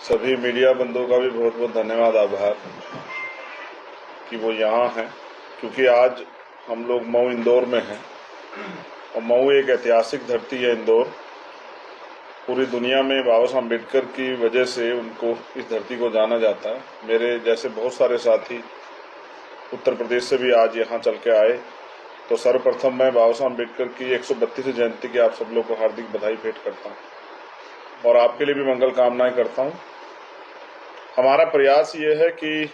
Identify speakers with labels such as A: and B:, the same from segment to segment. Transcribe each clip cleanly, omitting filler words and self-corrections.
A: सभी मीडिया बंधुओं का भी बहुत बहुत धन्यवाद, आभार कि वो यहाँ हैं, क्योंकि आज हम लोग मऊ इंदौर में हैं और मऊ एक ऐतिहासिक धरती है। इंदौर पूरी दुनिया में बाबा साहब अम्बेडकर की वजह से उनको इस धरती को जाना जाता है। मेरे जैसे बहुत सारे साथी उत्तर प्रदेश से भी आज यहाँ चल के आए। तो सर्वप्रथम मैं बाबा साहब अम्बेडकर की 132वीं जयंती की आप सब लोग को हार्दिक बधाई भेंट करता हूँ और आपके लिए भी मंगल कामनाएं करता हूँ। हमारा प्रयास ये है कि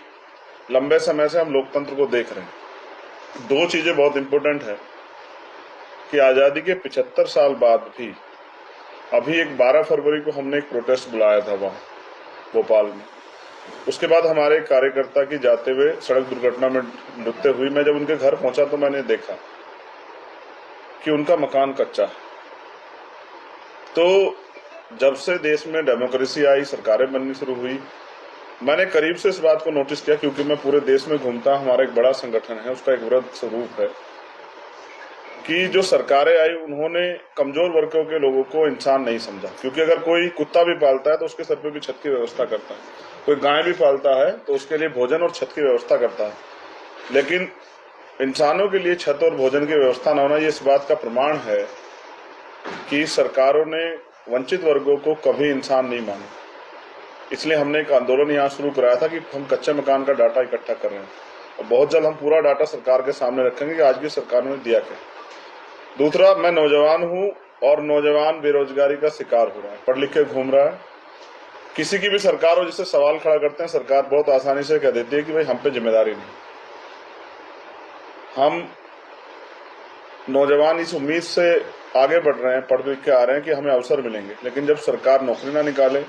A: लंबे समय से हम लोकतंत्र को देख रहे हैं। दो चीजें बहुत इंपॉर्टेंट है कि आज़ादी के 75 साल बाद भी अभी एक 12 फरवरी को हमने एक प्रोटेस्ट बुलाया था वहाँ भोपाल में। उसके बाद हमारे कार्यकर्ता की जाते हुए सड़क दुर्घटना में मृत्यु हुई। मैं जब उनके घर पहुंचा तो मैंने देखा कि उनका मकान कच्चा है। तो जब से देश में डेमोक्रेसी आई, सरकारें बननी शुरू हुई, मैंने करीब से इस बात को नोटिस किया, क्योंकि मैं पूरे देश में घूमता। हमारा एक बड़ा संगठन है, उसका एक वृहद स्वरूप है कि जो सरकारें आई उन्होंने कमजोर वर्गों के लोगों को इंसान नहीं समझा। क्योंकि अगर कोई कुत्ता भी पालता है तो उसके सर पे भी छत की व्यवस्था करता है, कोई गाय भी पालता है तो उसके लिए भोजन और छत की व्यवस्था करता है, लेकिन इंसानों के लिए छत और भोजन की व्यवस्था न होना, ये इस बात का प्रमाण है कि सरकारों ने वंचित वर्गों को कभी इंसान नहीं माना। इसलिए हमने एक आंदोलन यहाँ शुरू कराया था कि हम कच्चे मकान का डाटा इकट्ठा कर रहे हैं और बहुत जल्द हम पूरा डाटा सरकार के सामने रखेंगे कि आज की सरकार ने दिया क्या। दूसरा, मैं नौजवान हूँ और नौजवान बेरोजगारी का शिकार हो रहा है, पढ़ लिख के घूम रहा है। किसी की भी सरकार हो जिससे सवाल खड़ा करते हैं, सरकार बहुत आसानी से कह देती है कि भाई हम पे जिम्मेदारी नहीं। हम नौजवान इस उम्मीद से आगे बढ़ रहे हैं, पढ़ लिख के आ रहे हैं कि हमें अवसर मिलेंगे, लेकिन जब सरकार नौकरी ना निकाले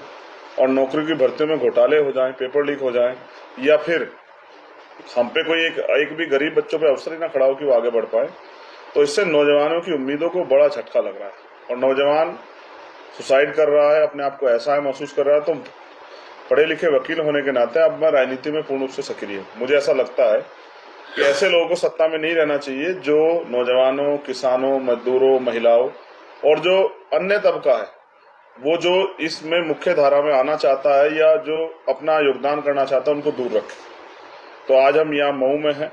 A: और नौकरी की भर्तियों में घोटाले हो जाएं, पेपर लीक हो जाएं, या फिर हम पे कोई एक भी गरीब बच्चों पे अवसर ही ना खड़ा हो कि वो आगे बढ़ पाए, तो इससे नौजवानों की उम्मीदों को बड़ा झटका लग रहा है और नौजवान सुसाइड कर रहा है, अपने आप को ऐसा महसूस कर रहा है। तो पढ़े लिखे वकील होने के नाते अब मैं राजनीति में पूर्ण रूप से सक्रिय हूँ। मुझे ऐसा लगता है कि ऐसे लोगों को सत्ता में नहीं रहना चाहिए जो नौजवानों, किसानों, मजदूरों, महिलाओं और जो अन्य तबका है वो जो इसमें मुख्य धारा में आना चाहता है या जो अपना योगदान करना चाहता है, उनको दूर रखे। तो आज हम यहाँ मऊ में हैं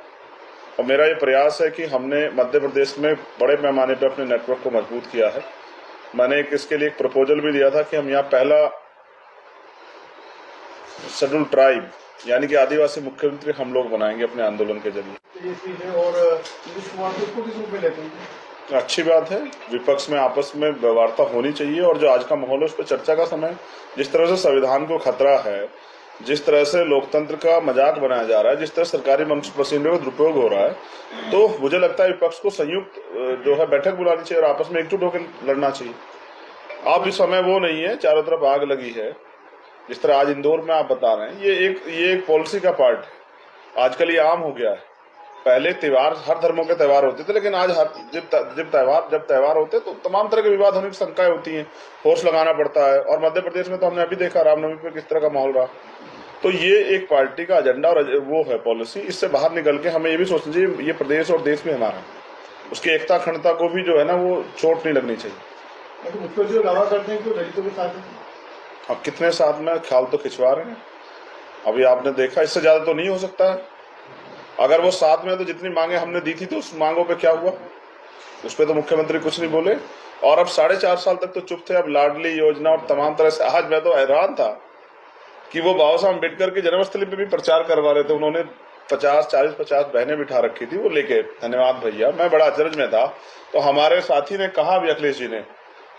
A: और मेरा ये प्रयास है कि हमने मध्य प्रदेश में बड़े पैमाने पर अपने नेटवर्क को मजबूत किया है। मैंने इसके लिए एक प्रपोजल भी दिया था कि हम यहाँ पहला शेड्यूल ट्राइब यानी कि आदिवासी मुख्यमंत्री हम लोग बनाएंगे अपने आंदोलन के जरिए।
B: और
A: अच्छी बात है, विपक्ष में आपस में वार्ता होनी चाहिए और जो आज का माहौल है उस पर चर्चा का समय। जिस तरह से संविधान को खतरा है, जिस तरह से लोकतंत्र का मजाक बनाया जा रहा है, जिस तरह सरकारी मंच प्रसिद्ध का दुरुपयोग हो रहा है, तो मुझे लगता है विपक्ष को संयुक्त जो है बैठक बुलानी चाहिए और आपस में एकजुट होकर लड़ना चाहिए। अब इस समय वो नहीं है, चारों तरफ आग लगी है। जिस तरह आज इंदौर में आप बता रहे हैं, ये एक पॉलिसी का पार्ट है। आजकल ये आम हो गया है। पहले त्योहार हर धर्मों के त्योहार होते थे, लेकिन आज जब त्योहार होते तो तमाम तरह के विवाद होने की शंकाएं होती हैं, फोर्स लगाना पड़ता है। और मध्य प्रदेश में तो हमने अभी देखा रामनवमी पे किस तरह का माहौल रहा। तो ये एक पार्टी का एजेंडा और वो है पॉलिसी। इससे बाहर निकल के हमें ये भी सोचना चाहिए ये प्रदेश और देश भी हमारा, उसकी एकता अखंडता को भी जो है ना वो चोट नहीं लगनी चाहिए।
B: मुख्यमंत्री दावा करते हैं कि दलितों के साथ
A: अब कितने साथ में ख्याल तो खिंचवा रहे हैं, अभी आपने देखा। इससे ज्यादा तो नहीं हो सकता है। अगर वो साथ में तो जितनी मांगे हमने दी थी तो उस मांगों पे क्या हुआ, उस पर तो मुख्यमंत्री कुछ नहीं बोले। और अब 4.5 साल तक तो चुप थे। अब लाडली योजना और तमाम तरह से, आज मैं तो हैरान था कि वो बाबा साहब अम्बेडकर की जन्मस्थली पे भी प्रचार करवा रहे थे। उन्होंने 50 बहनें बिठा रखी थी वो लेके, धन्यवाद भैया, मैं बड़ा अचरज में था। तो हमारे साथी ने कहा भी, अखिलेश जी ने,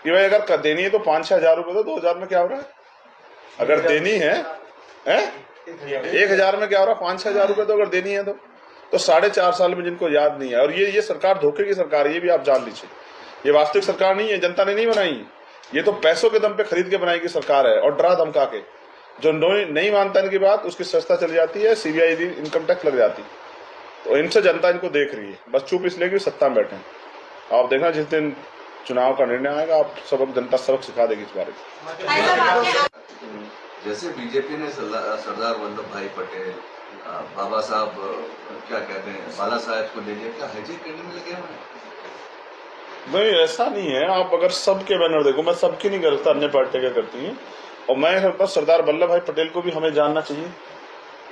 A: कि भाई अगर देनी है तो 5-6 हजार रुपए दो, 2,000 में क्या हो रहा है। अगर देनी है 1,000 में क्या हो रहा है, 5-6 हजार रुपए तो अगर देनी है तो 4.5 साल में जिनको याद नहीं है। और ये सरकार धोखे की सरकार है, ये भी आप जान लीजिए। ये वास्तविक सरकार नहीं है, जनता ने नहीं बनाई। ये तो पैसों के दम पे खरीद के बनाई गई सरकार है और डरा धमका के। जो नहीं मानता इनकी बात उसकी सस्ता चली जाती है, सीबीआई इनकम टैक्स लग जाती है। तो इनसे जनता इनको देख रही है, बस चुप इसलिए कि सत्ता में बैठे। आप देखना जिस दिन चुनाव का निर्णय आएगा, आप सबक जनता सबक सिखा देगी इस बारे में।
C: जैसे बीजेपी ने सरदार वल्लभ भाई पटेल, बाबा साहब क्या कहते हैं, बाला साहब को ले लिया, क्या हाईजेक करने में लगे हुए?
A: नहीं, ऐसा नहीं है। आप अगर सबके बैनर देखो, मैं सबकी नहीं करता, अन्य पार्टी क्या करती है, और मैं समझता हूं सरदार वल्लभ भाई पटेल को भी हमें जानना चाहिए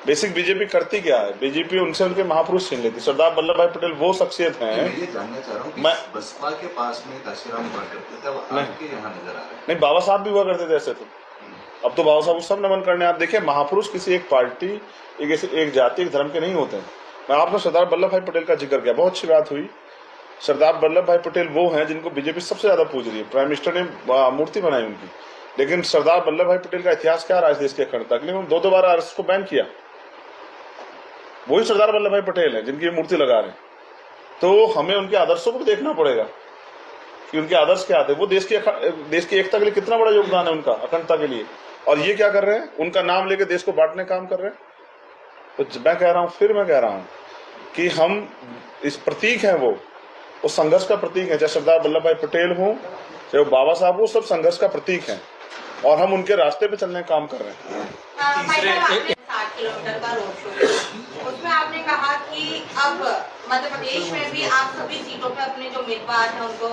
A: बेसिक बीजेपी करती क्या है। बीजेपी उनसे उनके महापुरुष छीन लेती। सरदार वल्लभ भाई पटेल वो शख्सियत
C: मैं
A: हैं।
C: ये जानना चाह रहा हूँ कि
A: मैं
C: बसपा के पास में काशीराम हुआ करते थे, अब आपके यहाँ नजर आ रहे हैं।
A: नहीं, बाबा साहब भी हुआ करते थे ऐसे तो। अब तो बाबा साहब को सब नमन करने। आप देखिए महापुरुष किसी एक पार्टी एक जाति एक धर्म के नहीं होते हैं। मैं आपने सरदार वल्लभ भाई पटेल का जिक्र किया, बहुत अच्छी बात हुई। सरदार वल्लभ भाई पटेल वो हैं जिनको बीजेपी सबसे ज्यादा पूज रही है। प्राइम मिनिस्टर ने मूर्ति बनाई उनकी। लेकिन सरदार वल्लभ भाई पटेल का इतिहास क्या रहा इस देश के अखंडता के लिए? उन्होंने 2 बार आरएसएस को बैन किया। वही सरदार वल्लभ भाई पटेल है जिनकी मूर्ति लगा रहे हैं। तो हमें उनके आदर्शों को भी देखना पड़ेगा कि उनके आदर्श क्या थे। वो देश की एकता के लिए कितना बड़ा योगदान है उनका, अखंडता के लिए। और ये क्या कर रहे हैं? उनका नाम लेके देश को बांटने काम कर रहे हैं। तो मैं कह रहा हूँ कि हम इस प्रतीक हैं, वो संघर्ष का प्रतीक है। चाहे सरदार वल्लभ भाई पटेल हो, चाहे वो बाबा साहब हो, सब संघर्ष का प्रतीक है और हम उनके रास्ते पे चलने का काम कर रहे हैं।
D: 60 किलोमीटर का रोड शो, उसमें आपने कहा कि अब मध्य प्रदेश में भी आप सभी सीटों पे अपने जो उम्मीदवार हैं उनको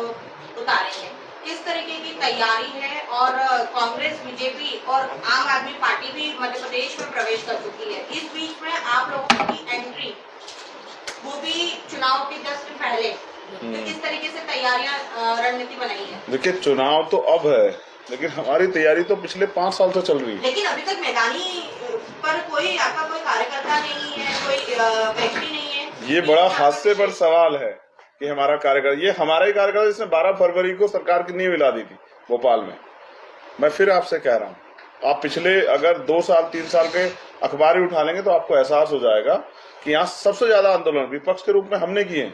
D: उतारेंगे। किस तरीके की तैयारी है? और कांग्रेस, बीजेपी और आम आदमी पार्टी भी मध्य प्रदेश में प्रवेश कर चुकी है। इस बीच में आप लोगों की एंट्री, वो भी चुनाव के जस्ट पहले, तो किस तरीके से तैयारियां, रणनीति बनाई है?
A: देखिए चुनाव तो अब है, लेकिन हमारी तैयारी तो पिछले 5 साल से चल रही है।
D: लेकिन अभी तक मैदानी पर कोई आपका कोई कार्यकर्ता नहीं है, कोई व्यक्ति नहीं है।
A: ये बड़ा हास्यास्पद सवाल है कि हमारा कार्यकर्ता, ये हमारा ही कार्यकर्ता जिसने 12 फरवरी को सरकार की नींव हिला दी थी भोपाल में। मैं फिर आपसे कह रहा हूँ, आप पिछले अगर 2 साल 3 साल के अखबार ही उठा लेंगे तो आपको एहसास हो जाएगा कि यहाँ सबसे ज्यादा आंदोलन विपक्ष के रूप में हमने किए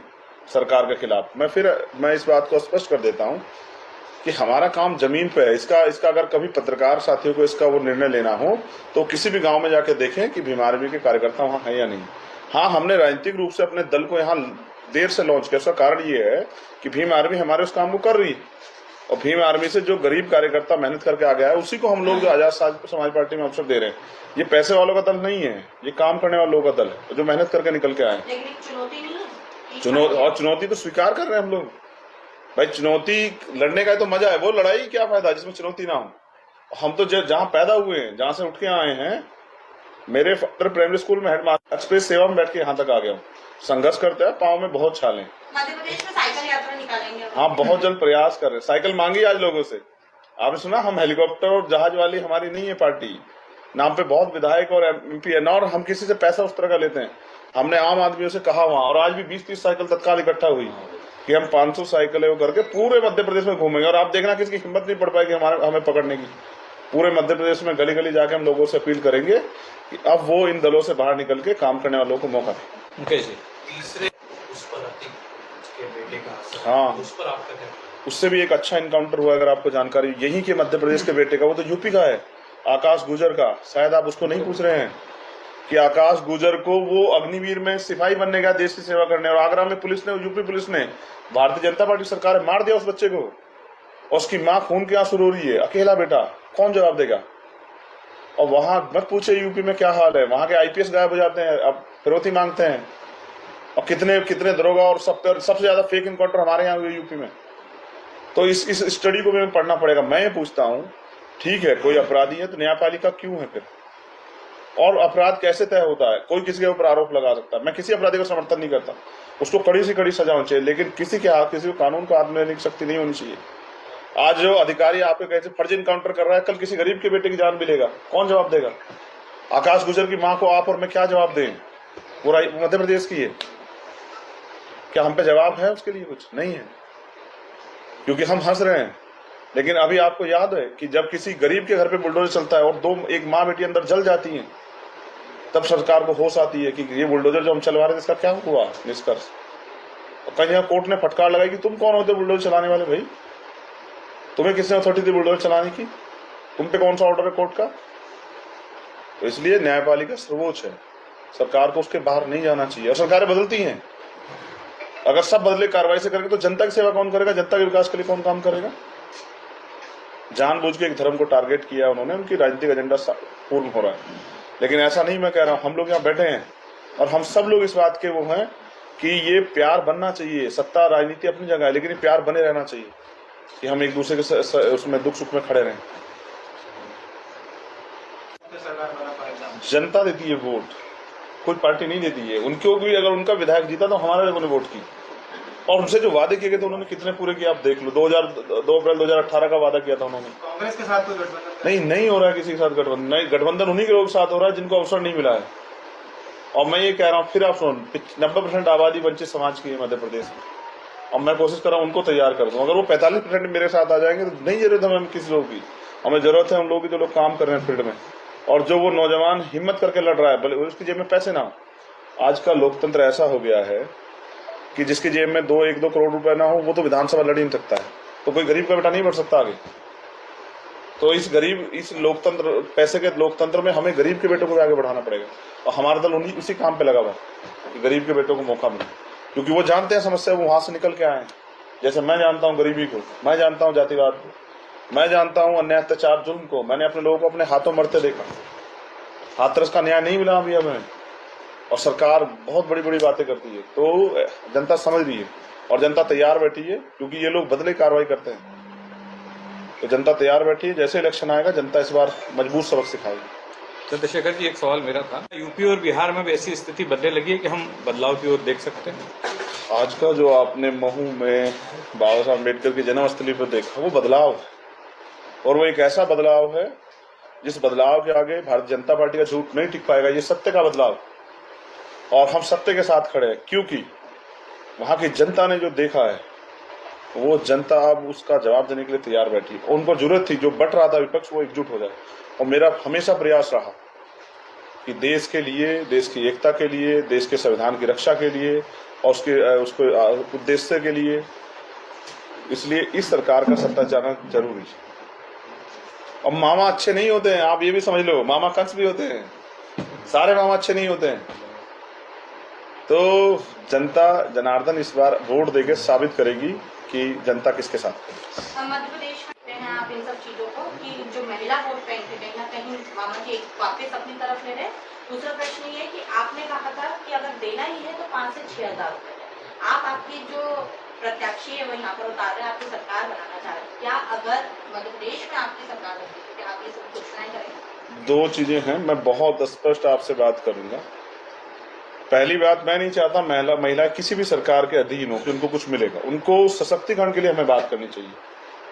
A: सरकार के खिलाफ। मैं इस बात को स्पष्ट कर देता हूँ कि हमारा काम जमीन पे है। इसका अगर कभी पत्रकार साथियों को इसका वो निर्णय लेना हो तो किसी भी गांव में जाके देखें कि भीम आर्मी के कार्यकर्ता वहाँ हैं या नहीं। हाँ, हमने राजनीतिक रूप से अपने दल को यहाँ देर से लॉन्च किया। उसका कारण ये है कि भीम आर्मी हमारे उस काम को कर रही है और भीम आर्मी से जो गरीब कार्यकर्ता मेहनत करके आ गया है उसी को हम लोग जो आजाद समाज पार्टी में अवसर दे रहे हैं। ये पैसे वालों का दल नहीं है, ये काम करने वाले लोगों का दल है जो मेहनत करके निकल के आए। चुनौती तो स्वीकार कर रहे हैं हम लोग। भाई चुनौती लड़ने का तो मजा है, वो लड़ाई क्या फायदा जिसमें चुनौती ना हो। हम तो जहाँ पैदा हुए हैं, जहाँ से उठ के आए हैं, मेरे फादर प्राइमरी स्कूल में हेडमास्टर एक्सप्रेस सेवा में बैठ के यहाँ तक आ गया हूँ। संघर्ष करते हैं, पाँव में बहुत छाले।
D: मध्य प्रदेश में साइकिल यात्रा निकालेंगे?
A: हाँ, बहुत जल्द प्रयास कर रहे हैं। साइकिल मांगी आज लोगों से, आपने सुना? हम हेलीकॉप्टर और जहाज वाली हमारी नहीं है पार्टी। नाम पे बहुत विधायक और एमपी है, और हम किसी से पैसा उस तरह का लेते हैं। हमने आम आदमियों से कहा वहां, और आज भी 20-30 साइकिल तत्काल इकट्ठा हुई कि हम 500 साइकिलें वो करके पूरे मध्य प्रदेश में घूमेंगे। और आप देखना किसकी हिम्मत नहीं पड़ पाएगी हमें पकड़ने की। पूरे मध्य प्रदेश में गली गली जाके हम लोगों से अपील करेंगे कि अब वो इन दलों से बाहर निकल के काम करने वालों को मौका दें।
E: तीसरे उस पर के बेटे का,
A: हाँ,
E: उस पर आपका क्या?
A: उससे भी एक अच्छा इनकाउंटर हुआ, अगर आपको जानकारी यही के मध्य प्रदेश के बेटे का। वो तो यूपी का है, आकाश गुजर का। शायद आप उसको नहीं पूछ रहे हैं कि आकाश गुजर को वो अग्निवीर में सिपाही बनने गया देश की सेवा करने, और आगरा में पुलिस ने, यूपी पुलिस ने, भारतीय जनता पार्टी सरकार ने मार दिया उस बच्चे को। और उसकी माँ खून के आंसू रो रही है, अकेला बेटा, कौन जवाब देगा? और वहां मत पूछे यूपी में क्या हाल है, वहां के आईपीएस गायब हो जाते हैं, अब फिरौती मांगते हैं। और कितने दरोगा और सबसे ज्यादा फेक इनकाउंटर हमारे यहाँ हुए यूपी में। तो इस स्टडी को भी पढ़ना पड़ेगा। मैं ये पूछता हूँ, ठीक है कोई अपराधी है तो न्यायपालिका क्यों है फिर? और अपराध कैसे तय होता है? कोई किसी के ऊपर आरोप लगा सकता है। मैं किसी अपराधी को समर्थन नहीं करता, उसको कड़ी से कड़ी सजा होनी चाहिए, लेकिन किसी को कानून को हाथ में लेने की शक्ति नहीं होनी चाहिए। आज जो अधिकारी आपके कैसे फर्जी इनकाउंटर कर रहा है, कल किसी गरीब के बेटे की जान भी लेगा, कौन जवाब देगा? आकाश गुजर की माँ को आप और मैं क्या जवाब दें? वो मध्य प्रदेश की है, क्या हम पे जवाब है उसके लिए? कुछ नहीं है, क्योंकि हम हंस रहे हैं। लेकिन अभी आपको याद है कि जब किसी गरीब के घर पे बुलडोजर चलता है और एक माँ बेटी अंदर जल जाती हैं, तब सरकार को होश आती है कि ये बुलडोजर जो हम चलवा रहे थे इसका क्या हुआ निष्कर्ष। और कहीं कोर्ट ने फटकार लगाई कि तुम कौन होते बुलडोजर चलाने वाले? भाई तुम्हें किसने अथॉरिटी दी बुलडोजर चलाने की? तुम पे कौन सा ऑर्डर है कोर्ट का? तो इसलिए न्यायपालिका सर्वोच्च है, सरकार को उसके बाहर नहीं जाना चाहिए। और सरकारें बदलती हैं, अगर सब बदले कार्रवाई से करेंगे तो जनता की सेवा कौन करेगा? जनता के विकास के लिए कौन काम करेगा? जानबूझ के एक धर्म को टारगेट किया उन्होंने, उनकी राजनीतिक एजेंडा पूर्ण हो रहा है। लेकिन ऐसा नहीं, मैं कह रहा हूं, हम लोग यहाँ बैठे हैं और हम सब लोग इस बात के वो हैं कि ये प्यार बनना चाहिए। सत्ता राजनीति अपनी जगह है, लेकिन ये प्यार बने रहना चाहिए कि हम एक दूसरे के उसमें दुख सुख में खड़े रहें। जनता देती है वोट, कोई पार्टी नहीं देती है। उनको भी अगर उनका विधायक जीता तो हमारे लोगों ने वोट की, और उनसे जो वादे किए गए थे उन्होंने कितने पूरे किए आप देख लो। 2 अप्रैल 2018 का वादा किया था उन्होंने।
B: कांग्रेस के साथ कोई गठबंधन
A: नहीं हो रहा है किसी के साथ गठबंधन। नहीं, गठबंधन उन्हीं के लोग साथ हो रहा है जिनको अवसर नहीं मिला है। और मैं ये कह रहा हूँ, फिर आप सुन, 90% आबादी वंचित समाज की है मध्य प्रदेश में, और मैं कोशिश कर रहा हूँ उनको तैयार कर दूं। अगर वो 45% मेरे साथ आ जाएंगे तो नहीं जरूरत है हमें किसी लोग की, हमें जरूरत है उन लोगों की जो लोग काम कर रहे हैं फील्ड में, और जो वो नौजवान हिम्मत करके लड़ रहा है, भले उसकी जेब में पैसे ना हो। आज का लोकतंत्र ऐसा हो गया है कि जिसकी जेब में 1-2 करोड़ रुपए ना हो वो तो विधानसभा लड़ ही नहीं सकता है, तो कोई गरीब का बेटा नहीं बढ़ सकता आगे। तो इस लोकतंत्र, पैसे के लोकतंत्र में हमें गरीब के बेटों को भी आगे बढ़ाना पड़ेगा, और हमारा दल उसी काम पे लगा हुआ कि गरीब के बेटों को मौका मिले, क्योंकि वो जानते हैं समस्या, वो वहां से निकल के आए हैं। जैसे मैं जानता हूँ गरीबी को, मैं जानता हूँ जातिवाद को, मैं जानता हूँ अन्याय अत्याचार जुल्म को। मैंने अपने लोगों को अपने हाथों मरते देखा, हाथरस का न्याय नहीं मिला अभी हमें, और सरकार बहुत बड़ी बड़ी बातें करती है। तो जनता समझ रही है और जनता तैयार बैठी है, क्योंकि ये लोग बदले कार्रवाई करते हैं। तो जनता तैयार बैठी है, जैसे इलेक्शन आएगा जनता इस बार मजबूत सबक सिखाएगी।
F: चंद्रशेखर जी, एक सवाल मेरा था, यूपी और बिहार में भी ऐसी स्थिति बनने लगी है कि हम बदलाव की ओर देख सकते हैं?
A: आज का जो आपने महू में बाबा साहब अम्बेडकर की जन्मस्थली पर देखा, वो बदलाव है, और वो एक ऐसा बदलाव है जिस बदलाव के आगे भारतीय जनता पार्टी का झूठ नहीं टिक पाएगा। ये सत्य का बदलाव, और हम सत्य के साथ खड़े हैं, क्योंकि वहां की जनता ने जो देखा है वो जनता अब उसका जवाब देने के लिए तैयार बैठी है। उनको जरूरत थी, जो बट रहा था विपक्ष, वो एकजुट हो जाए। और मेरा हमेशा प्रयास रहा कि देश के लिए, देश की एकता के लिए, देश के संविधान की रक्षा के लिए, और उसके उद्देश्य के लिए, इसलिए इस सरकार का सत्ता जाना जरूरी है। अब मामा अच्छे नहीं होते हैं, आप ये भी समझ लो, मामा कंस भी होते हैं, सारे मामा अच्छे नहीं होते हैं। तो जनता जनार्दन इस बार वोट देके साबित करेगी कि जनता किसके साथ है।
D: मध्य प्रदेश में हैं आप इन सब चीजों को कि जो महिला वोट बैंक है कहीं ना कहीं मामा जी वापस अपनी तरफ ले रहे। दूसरा प्रश्न ये है कि आपने कहा था कि अगर देना ही है तो 5 से 6 हजार रुपए आप आपकी जो प्रत्याशी है वो यहाँ पर उतार रहे हैं, आपकी सरकार बनाना चाह रहे हैं। क्या अगर मध्य प्रदेश में आपकी सरकार बनती है तो क्या आप ये सब घोषणाएं करेंगे?
A: 2 चीजें हैं, मैं बहुत स्पष्ट आपसे बात करूंगा। पहली बात, मैं नहीं चाहता महिला किसी भी सरकार के अधीन हो कि उनको कुछ मिलेगा। उनको सशक्तिकरण के लिए हमें बात करनी चाहिए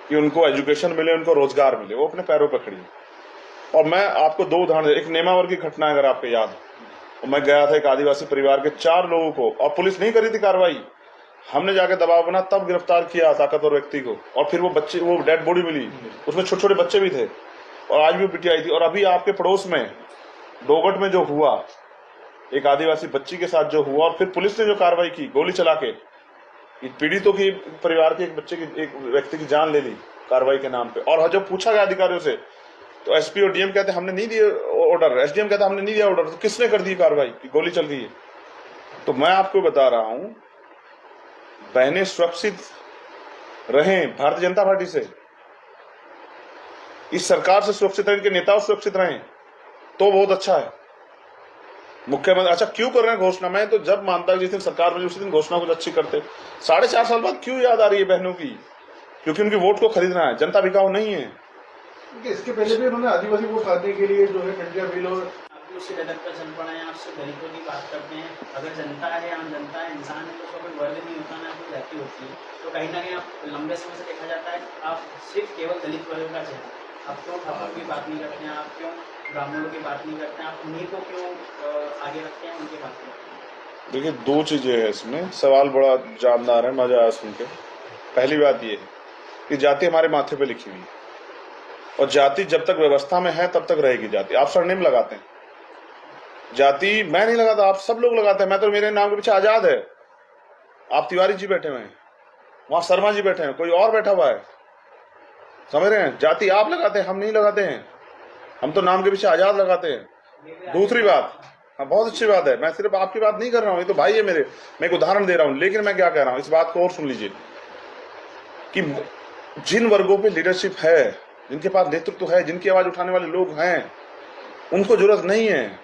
A: कि उनको एजुकेशन मिले, उनको रोजगार मिले, वो अपने पैरों पर खड़ी है। और मैं आपको 2 उदाहरण, एक नेमावर की घटना अगर आपको याद हो, मैं गया था एक आदिवासी परिवार के 4 लोगों को, और पुलिस नहीं करी थी कार्रवाई, हमने जाके दबाव बना, तब गिरफ्तार किया ताकतवर व्यक्ति को, और फिर वो डेड बॉडी मिली, उसमें छोटे छोटे बच्चे भी थे, और आज भी पिटाई थी। और अभी आपके पड़ोस में डोगट में जो हुआ, एक आदिवासी बच्ची के साथ जो हुआ, और फिर पुलिस ने जो कार्रवाई की गोली चला के, पीड़ितों की परिवार के एक बच्चे की, एक व्यक्ति की जान ले ली कार्रवाई के नाम पे। और जब पूछा गया अधिकारियों से तो एसपी और डीएम कहते हमने नहीं दिया ऑर्डर, एसडीएम कहता हमने नहीं दिया ऑर्डर, तो किसने कर दी कार्रवाई की गोली चल गई है। तो मैं आपको बता रहा हूं, बहनें सुरक्षित रहें भारतीय जनता पार्टी से, इस सरकार से सुरक्षित रहें, इनके नेता सुरक्षित रहें, तो बहुत अच्छा है। मुख्यमंत्री अच्छा क्यों कर रहे हैं घोषणा? मैं तो जब मानता हूं जिस दिन सरकार बनी उसी दिन घोषणा कुछ अच्छी करते। 4.5 साल बाद क्यों याद आ रही है बहनों की? क्योंकि उनकी वोट को खरीदना है, जनता बिकाऊ नहीं है।
B: इसके पहले भी उन्होंने आदिवासी वोट खाने के लिए जो है कंडिया बिल और
G: उससे डर पर चल पड़े हैं, आपसे दलितों की बात करते हैं। अगर जनता है, आम जनता है, इंसान है, तो उसका कोई वर्ग नहीं होता, ना कोई जाति होती है। तो कहीं ना कहीं आप लंबे समय से देखा जाता है आप सिर्फ केवल दलित वर्ग का चेहरा, आप क्यों ठाकुर की बात नहीं करते हैं, आप क्यों ब्राह्मणों की बात नहीं करते हैं, आप उन्हीं को क्यों आगे रखते हैं, उनकी बात करते हैं?
A: देखिए 2 चीजें हैं इसमें, सवाल बड़ा जानदार है, मजा आया सुन के। पहली बात ये है कि जाति हमारे माथे पे लिखी हुई है, और जाति जब तक व्यवस्था में है तब तक रहेगी। जाति आप सरनेम लगाते हैं, जाति मैं नहीं लगाता, आप सब लोग लगाते हैं। मैं तो, मेरे नाम के पीछे आजाद है, आप तिवारी जी बैठे हुए हैं, वहां शर्मा जी बैठे हैं, कोई और बैठा हुआ है, समझ रहे हैं? जाति आप लगाते हैं, हम नहीं लगाते हैं, हम तो नाम के पीछे आजाद लगाते हैं। दूसरी बात, हाँ बहुत अच्छी बात है, मैं सिर्फ आपकी बात नहीं कर रहा हूं, ये तो भाई है मेरे, मैं एक उदाहरण दे रहा हूं। लेकिन मैं क्या कह रहा हूं, इस बात को और सुन लीजिए कि जिन वर्गों पे लीडरशिप है, जिनके पास नेतृत्व है, जिनकी आवाज उठाने वाले लोग हैं, उनको जरूरत नहीं है।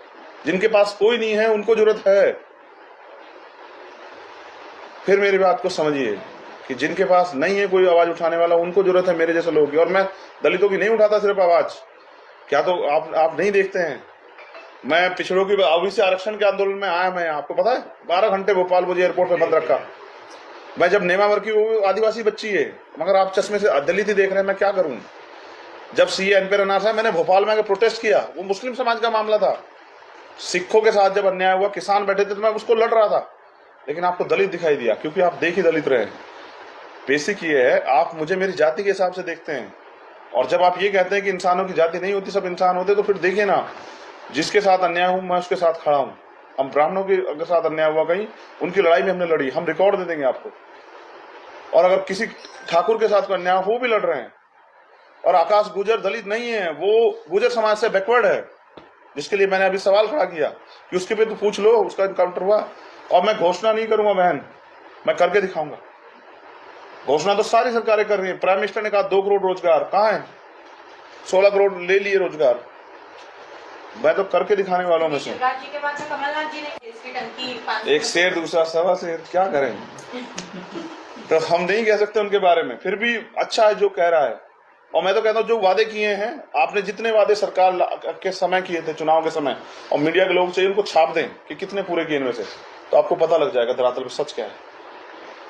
A: जिनके पास कोई नहीं है उनको जरूरत है। फिर मेरी बात को समझिए कि जिनके पास नहीं है कोई आवाज उठाने वाला, उनको जरूरत है मेरे जैसे लोगों की। और मैं दलितों की नहीं उठाता सिर्फ आवाज, क्या तो आप नहीं देखते हैं मैं पिछड़ों की ओबीसी आरक्षण के आंदोलन में आया, मैं आपको पता है 12 घंटे भोपाल मुझे एयरपोर्ट पे बंद रखा। मैं जब नेमावर की, वो आदिवासी बच्ची है, मगर आप चश्मे से दलित ही देख रहे हैं, मैं क्या करूं। जब सीए एनपी अनार था, मैंने भोपाल में आकर प्रोटेस्ट किया, वो मुस्लिम समाज का मामला था। सिखों के साथ जब अन्याय हुआ, किसान बैठे थे, तो मैं उसको लड़ रहा था, लेकिन आपको दलित दिखाई दिया, क्योंकि आप देख ही दलित रहे। बेसिक ये है, आप मुझे मेरी जाति के हिसाब से देखते हैं, और जब आप ये कहते हैं कि इंसानों की जाति नहीं होती, सब इंसान होते, तो फिर देखिए ना, जिसके साथ अन्याय हूं मैं उसके साथ खड़ा हूं। हम ब्राह्मणों के साथ अन्याय हुआ कहीं, उनकी लड़ाई में हमने लड़ी, हम रिकॉर्ड दे देंगे आपको। और अगर किसी ठाकुर के साथ कोई अन्याय हो, भी लड़ रहे हैं। और आकाश गुजर दलित नहीं है, वो गुजर समाज से बैकवर्ड है, जिसके लिए मैंने अभी सवाल खड़ा किया कि उसके पे तो पूछ लो, उसका इनकाउंटर हुआ। और मैं घोषणा नहीं करूंगा बहन, मैं करके दिखाऊंगा। घोषणा तो सारी सरकारें कर रही है। प्राइम मिनिस्टर ने कहा 2 करोड़ रोजगार, कहाँ है? 16 करोड़ ले लिए रोजगार, मैं तो करके दिखाने वालों में से।
D: शिवराज जी के बाद में कमलनाथ जी ने इसकी टंकी
A: एक शेर दूसरा सवा शेर, क्या करें। तो हम नहीं कह सकते उनके बारे में, फिर भी अच्छा है जो कह रहा है। और मैं तो कहता हूँ, जो वादे किए हैं आपने, जितने वादे सरकार के समय किए थे, चुनाव के समय, और मीडिया के लोग चाहिए उनको छाप दें कि कितने पूरे किए इनमें से, तो आपको पता लग जाएगा धरातल पे सच क्या है।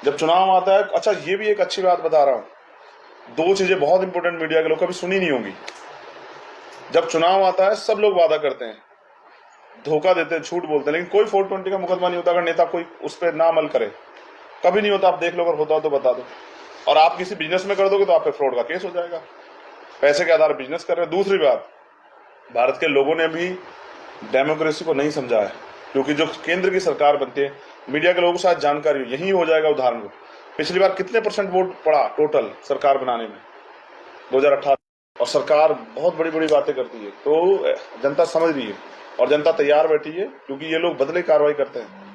A: जब चुनाव आता है, अच्छा ये भी एक अच्छी बात बता रहा हूँ, 2 चीजें बहुत इंपॉर्टेंट, मीडिया के लोग कभी सुनी नहीं होंगी। जब चुनाव आता है, सब लोग वादा करते हैं, धोखा देते हैं, झूठ बोलते हैं, लेकिन कोई 420 का मुकदमा नहीं होता अगर नेता कोई उस पर ना अमल करे, कभी नहीं होता। आप देख लो, अगर होता हो तो बता दो। और आप किसी बिजनेस में कर दोगे तो आप पे फ्रॉड का केस हो जाएगा, पैसे के आधार बिजनेस कर रहे हैं। दूसरी बात, भारत के लोगों ने भी डेमोक्रेसी को नहीं समझा है, क्योंकि जो केंद्र की सरकार बनती है, मीडिया के लोगों के साथ जानकारी यही हो जाएगा। उदाहरण को, पिछली बार कितने % वोट पड़ा टोटल सरकार बनाने में 2018, और सरकार बहुत बड़ी बड़ी बातें करती है, तो जनता समझ रही है और जनता तैयार बैठी है, क्योंकि ये लोग बदले कार्रवाई करते हैं।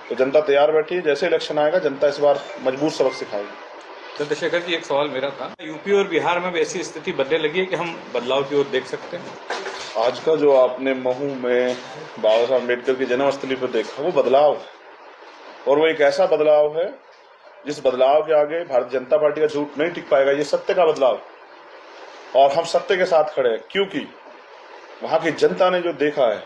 A: तो जनता तैयार बैठी है, जैसे इलेक्शन आएगा जनता इस बार मजबूत सबक सिखाएगी।
F: चंद्रशेखर जी, एक सवाल मेरा था, यूपी और बिहार में भी ऐसी स्थिति बनने लगी है कि हम बदलाव की ओर देख सकते हैं?
A: आज का जो आपने महू में बाबा साहब अम्बेडकर की जन्मस्थली पर देखा, वो बदलाव है, और वो एक ऐसा बदलाव है जिस बदलाव के आगे भारतीय जनता पार्टी का झूठ नहीं टिक पाएगा। ये सत्य का बदलाव, और हम सत्य के साथ खड़े हैं, क्योंकि वहां की जनता ने जो देखा है,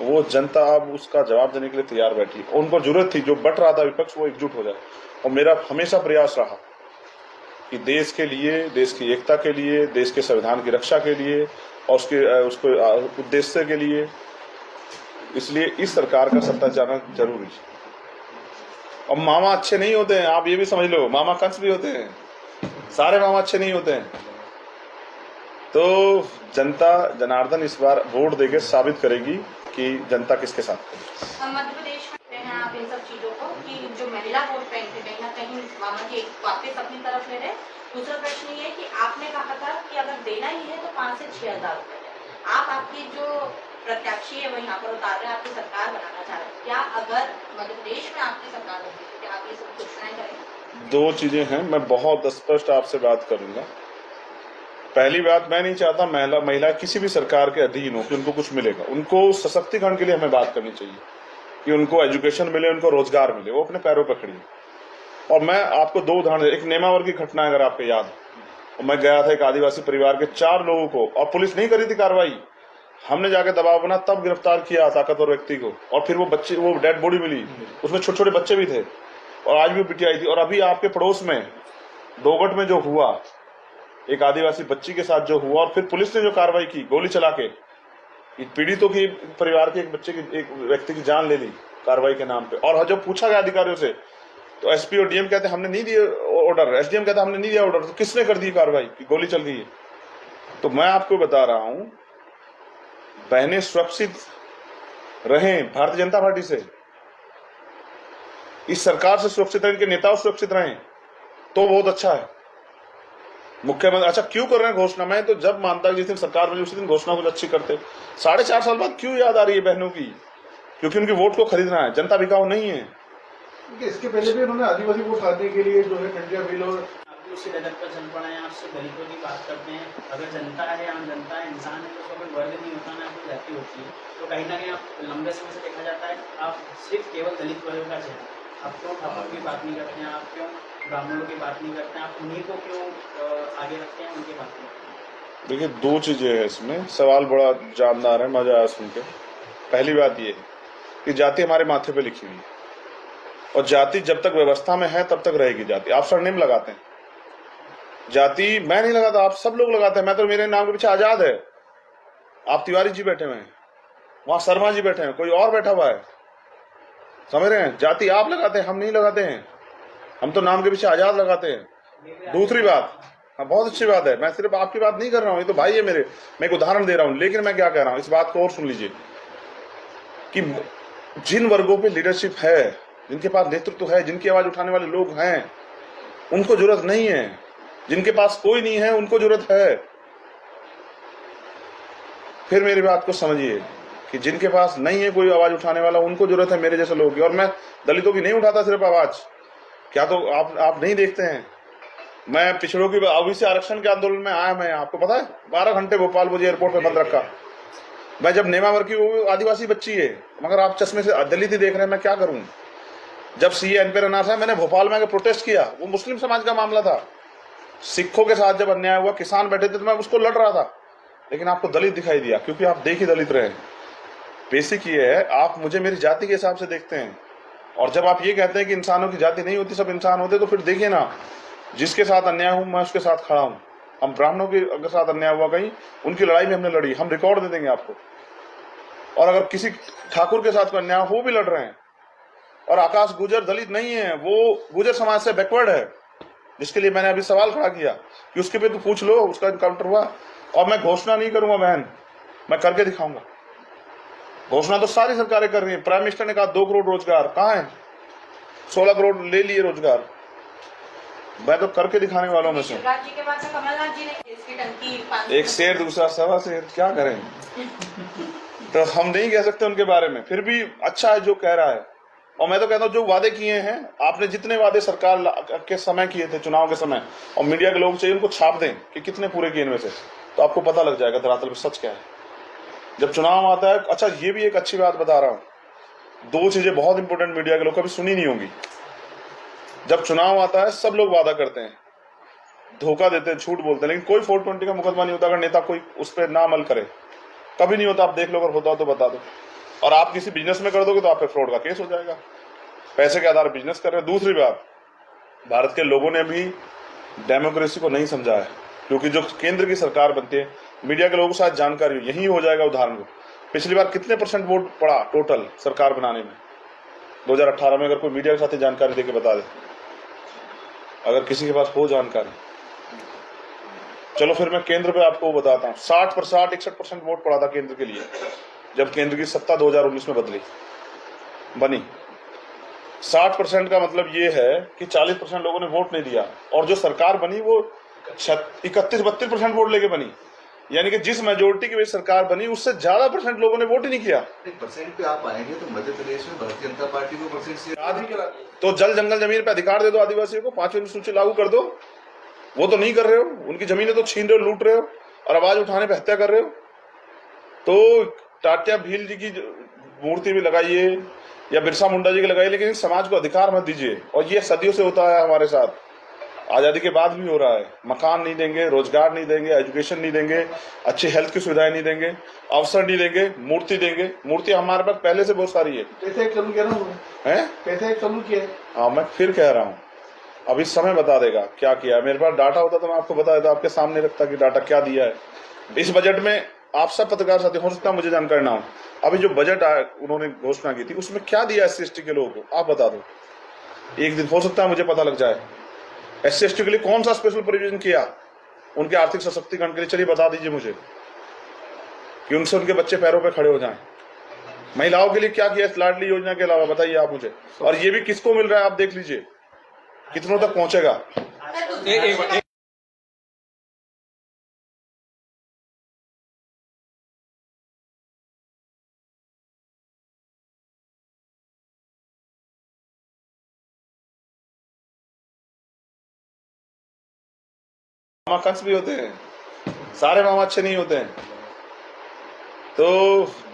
A: वो जनता अब उसका जवाब देने के लिए तैयार बैठी है। उनको जरूरत थी, जो बट रहा था विपक्ष, वो एकजुट हो जाए। और मेरा हमेशा प्रयास रहा कि देश के लिए, देश की एकता के लिए, देश के संविधान की रक्षा के लिए, और उसको उद्देश्य के लिए, इसलिए इस सरकार का सत्ता जाना जरूरी है। अब मामा अच्छे नहीं होते हैं, आप ये भी समझ लो, मामा कंस भी होते हैं, सारे मामा अच्छे नहीं होते हैं। तो जनता जनार्दन इस बार वोट देकर साबित करेगी कि जनता किसके साथ है।
D: मध्य प्रदेश में हैं आप इन सब चीजों को कि जो महिला वोट बैंक थे, कहीं ना कहीं मामा जी वापस अपनी तरफ ले रहे। दूसरा प्रश्न ये है कि आपने कहा था कि अगर देना ही है तो 5 से 6 हजार रुपए दें। आप आपकी जो प्रत्याशी है वो यहाँ पर उतार रहे हैं, आपकी सरकार बनाना चाह रहे हैं। क्या अगर मध्य प्रदेश में आपकी सरकार होगी तो क्या आप ये सब घोषणाएं करेंगे?
A: 2 चीजें हैं, मैं बहुत स्पष्ट आपसे बात करूंगा। पहली बात, मैं नहीं चाहता महिला किसी भी सरकार के अधीन हो कि उनको कुछ मिलेगा। उनको सशक्तिकरण के लिए हमें बात करनी चाहिए कि उनको एजुकेशन मिले, उनको रोजगार मिले, वो अपने पैरों पर खड़ी है। और मैं आपको 2 उदाहरण, एक नेमावर की घटना अगर आपको याद है, मैं गया था एक आदिवासी परिवार के 4 लोगों को, और पुलिस नहीं करी थी कार्रवाई, हमने जाके दबाव बना, तब गिरफ्तार किया ताकतवर व्यक्ति को। और फिर वो डेड बॉडी मिली, उसमें छोटे छोटे बच्चे भी थे, और आज भी पिटाई थी। और अभी आपके पड़ोस में दोगट में जो हुआ, एक आदिवासी बच्ची के साथ जो हुआ, और फिर पुलिस ने जो कार्रवाई की गोली चला के, पीड़ितों की परिवार के एक बच्चे की, एक व्यक्ति की जान ले ली कार्रवाई के नाम पे। और जब पूछा गया अधिकारियों से, तो एसपी और डीएम कहते हमने नहीं दिए ऑर्डर, एसडीएम कहते हमने नहीं दिया ऑर्डर, तो किसने कर दी कार्रवाई की गोली चल गई है। तो मैं आपको बता रहा हूं, बहनें सुरक्षित रहें भारतीय जनता पार्टी से, इस सरकार से सुरक्षित रहें, इनके नेता सुरक्षित रहें, तो बहुत अच्छा है। मुख्यमंत्री अच्छा क्यों कर रहे हैं घोषणा? मैं तो जब मानता जिस दिन सरकार बनी उसी दिन घोषणा कुछ अच्छी करते। 4.5 साल बाद क्यों याद आ रही है बहनों की? क्योंकि उनकी वोट को खरीदना है, जनता बिकाऊ नहीं है।
B: इसके पहले भी उन्होंने आदिवासी वोट खाने के लिए जो है खंडिया बिल और
G: उसी डगर पर चल पड़े हैं, आपसे दलितों की बात करते हैं। अगर जनता है, आम जनता है, इंसान है, तो उसका कोई वर्ग नहीं होता, ना कोई जाति होती है। तो कहीं ना कहीं आप लंबे समय से देखा जाता है आप सिर्फ केवल दलित वर्ग का चेहरा, आप क्यों ठाकुर की बात नहीं करते हैं, आप क्यों ब्राह्मणों की बात नहीं करते हैं, आप उन्हीं को क्यों आगे रखते हैं, उनकी बात नहीं करते हैं?
A: देखिए, दो चीजें हैं इसमें। सवाल बड़ा जानदार है, मजा आया सुन के। पहली बात ये है कि जाति हमारे माथे पे लिखी हुई है, और जाति जब तक व्यवस्था में है तब तक रहेगी जाति। आप सरनेम लगाते हैं, जाति मैं नहीं लगाता, आप सब लोग लगाते हैं। मैं तो, मेरे नाम के पीछे आजाद है। आप तिवारी जी बैठे हुए हैं, वहां शर्मा जी बैठे हैं, कोई और बैठा हुआ है, समझ रहे हैं? जाति आप लगाते हैं, हम नहीं लगाते हैं। हम तो नाम के पीछे आजाद लगाते हैं। दूसरी बात, हाँ, बहुत अच्छी बात है, मैं सिर्फ आपकी बात नहीं कर रहा हूं, ये तो भाई है मेरे, मैं एक उदाहरण दे रहा हूं। लेकिन मैं क्या कह रहा हूं, इस बात को और सुन लीजिए कि जिन वर्गों पे लीडरशिप है, जिनके पास नेतृत्व है, जिनकी आवाज उठाने वाले लोग हैं, उनको जरूरत नहीं है। जिनके पास कोई नहीं है उनको जरूरत है। फिर मेरी बात को समझिए कि जिनके पास नहीं है कोई आवाज उठाने वाला, उनको जरूरत है मेरे जैसे लोगों की। और मैं दलितों की नहीं उठाता सिर्फ आवाज, क्या तो आप नहीं देखते हैं, मैं पिछड़ों की ओबीसी आरक्षण के आंदोलन में आया। मैं, आपको पता है, 12 घंटे भोपाल मुझे एयरपोर्ट पे बंद रखा। मैं जब नेमावर की, वो आदिवासी बच्ची है, मगर आप चश्मे से दलित ही देख रहे हैं, मैं क्या करूं। जब सीए एनपीआर अनाथ है, मैंने भोपाल में प्रोटेस्ट किया, वो मुस्लिम समाज का मामला था। सिखों के साथ जब अन्याय हुआ, किसान बैठे थे, तो मैं उसको लड़ रहा था। लेकिन आपको दलित दिखाई दिया, क्योंकि आप देख ही दलित रहे। बेसिक ये है, आप मुझे मेरी जाति के हिसाब से देखते हैं। और जब आप ये कहते हैं कि इंसानों की जाति नहीं होती, सब इंसान होते, तो फिर देखिए ना, जिसके साथ अन्याय हूं मैं उसके साथ खड़ा हूं। हम ब्राह्मणों के साथ अन्याय हुआ कहीं, उनकी लड़ाई में हमने लड़ी, हम रिकॉर्ड दे देंगे आपको। और अगर किसी ठाकुर के साथ अन्याय हो, वो भी लड़ रहे हैं। और आकाश गुजर दलित नहीं है, वो गुजर समाज से बैकवर्ड है, जिसके लिए मैंने अभी सवाल खड़ा किया कि उसके पे तो पूछ लो, उसका इनकाउंटर हुआ। और मैं घोषणा नहीं करूंगा बहन, मैं करके दिखाऊंगा। घोषणा तो सारी सरकारें कर रही है। प्राइम मिनिस्टर ने कहा 2 करोड़ रोजगार, कहाँ है? 16 करोड़ ले लिए रोजगार। मैं तो करके दिखाने वालों में से।
D: शिवराज जी के बाद कमलनाथ जी ने इसकी टंकी,
A: एक शेर दूसरा सवा शेर, क्या करें? तो हम नहीं कह सकते उनके बारे में। फिर भी अच्छा है जो कह रहा है। और मैं तो कहता हूँ, जो वादे किए हैं आपने, जितने वादे सरकार के समय किए थे, चुनाव के समय, और मीडिया के लोग चाहिए उनको छाप दें कि कितने पूरे किए इनमें से, तो आपको पता लग जाएगा धरातल पे सच क्या है। जब चुनाव आता है, अच्छा ये भी एक अच्छी बात बता रहा हूँ, 2 चीजें बहुत इंपॉर्टेंट, मीडिया के लोग कभी सुनी नहीं होंगी। जब चुनाव आता है, सब लोग वादा करते हैं, धोखा देते हैं, झूठ बोलते हैं, लेकिन कोई 420 का मुकदमा नहीं होता अगर नेता कोई उस पर ना अमल करे। कभी नहीं होता, आप देख लो, अगर होता हो तो बता दो। और आप किसी बिजनेस में कर दोगे तो आप पे फ्रॉड का केस हो जाएगा, पैसे के आधार पर बिजनेस कर रहे हैं। दूसरी बात, भारत के लोगों ने भी डेमोक्रेसी को नहीं समझा है, क्योंकि जो केंद्र की सरकार बनती है, मीडिया के लोगों को शायद जानकारी हो, यही हो जाएगा उदाहरण को। पिछली बार कितने % वोट पड़ा टोटल सरकार बनाने में 2018 में? अगर कोई मीडिया के साथ जानकारी देके बता दे, अगर किसी के पास हो जानकारी। चलो फिर मैं केंद्र पे आपको बताता हूँ, 60% 61% वोट पड़ा था केंद्र के लिए, जब केंद्र की सत्ता 2019 में बनी। 60% का मतलब ये है कि 40% लोगों ने वोट नहीं दिया, और जो सरकार बनी वो 31-32% वोट लेके बनी। यानी कि जिस मेजोरिटी की वजह सरकार बनी, उससे ज्यादा % लोगों ने वोट ही नहीं किया।
C: परसेंट पे आप आएंगे तो मध्य प्रदेश में भारतीय जनता पार्टी को परसेंट से
A: तो जल जंगल जमीन पे अधिकार दे दो आदिवासियों को, 5वीं अनुसूची लागू कर दो। वो तो नहीं कर रहे हो, उनकी जमीनें तो छीन रहे हो, लूट रहे हो, और आवाज उठाने पे हत्या कर रहे हो। तो टाटिया भील जी की मूर्ति भी लगाइए या बिरसा मुंडा जी की लगाइए, लेकिन समाज को अधिकार मत दीजिए। और ये सदियों से होता है हमारे साथ, आजादी के बाद भी हो रहा है। मकान नहीं देंगे, रोजगार नहीं देंगे, एजुकेशन नहीं देंगे, अच्छी हेल्थ की सुविधाएं नहीं देंगे, अवसर नहीं देंगे, मूर्ति देंगे। मूर्ति हमारे पास पहले से बहुत सारी है।
B: पैसे एक चालू किया ना,
A: हैं?
B: पैसे एक चालू किया।
A: हाँ, मैं फिर कह रहा हूँ, अभी समय बता देगा क्या किया है। मेरे पास डाटा होता तो मैं आपको बता देता, आपके सामने रखता कि डाटा क्या दिया है इस बजट में। आप सब पत्रकार साथी, हो सकता है मुझे जानकारी ना हो, अभी जो बजट उन्होंने घोषणा की थी उसमें क्या दिया SC/ST के लोगों को, आप बता दो। एक दिन हो सकता है मुझे पता लग जाए SC/ST के लिए कौन सा स्पेशल प्रोविजन किया उनके आर्थिक सशक्तिकरण के लिए। चलिए बता दीजिए मुझे, कि उनसे उनके बच्चे पैरों पे खड़े हो जाएं। महिलाओं के लिए क्या किया लाडली योजना के अलावा, बताइए आप मुझे। और ये भी किसको मिल रहा है आप देख लीजिए, कितनों तक पहुंचेगा। मामा कंस भी होते हैं, सारे मामा अच्छे नहीं होते हैं। तो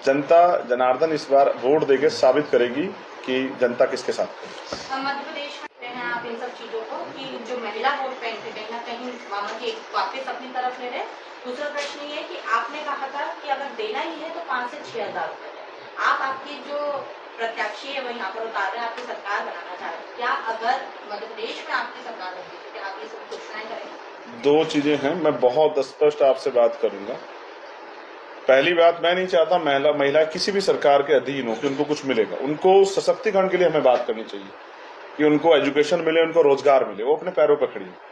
A: जनता जनार्दन इस बार वोट देके साबित करेगी कि जनता किसके साथ है।
D: मध्य प्रदेश में हैं आप इन सब चीजों को कि जो महिला वोट बैंक थे, कहीं ना कहीं मामा जी वापस अपनी तरफ ले रहे। दूसरा प्रश्न ये है कि आपने कहा था कि अगर देना ही है तो 5 से 6 हज़ार रुपए दें। आप आपकी जो प्रत्याशी है वो यहाँ पर उतार रहे हैं, आपकी सरकार बनाना चाह रहे हैं। क्या अगर मध्य प्रदेश में आपकी सरकार बनती है तो क्या आप ये सब घोषणाएं करेंगे?
A: दो चीजें हैं, मैं बहुत स्पष्ट आपसे बात करूंगा। पहली बात, मैं नहीं चाहता महिला किसी भी सरकार के अधीन हो कि उनको कुछ मिलेगा। उनको सशक्तिकरण के लिए हमें बात करनी चाहिए कि उनको एजुकेशन मिले, उनको रोजगार मिले, वो अपने पैरों पर खड़ी है।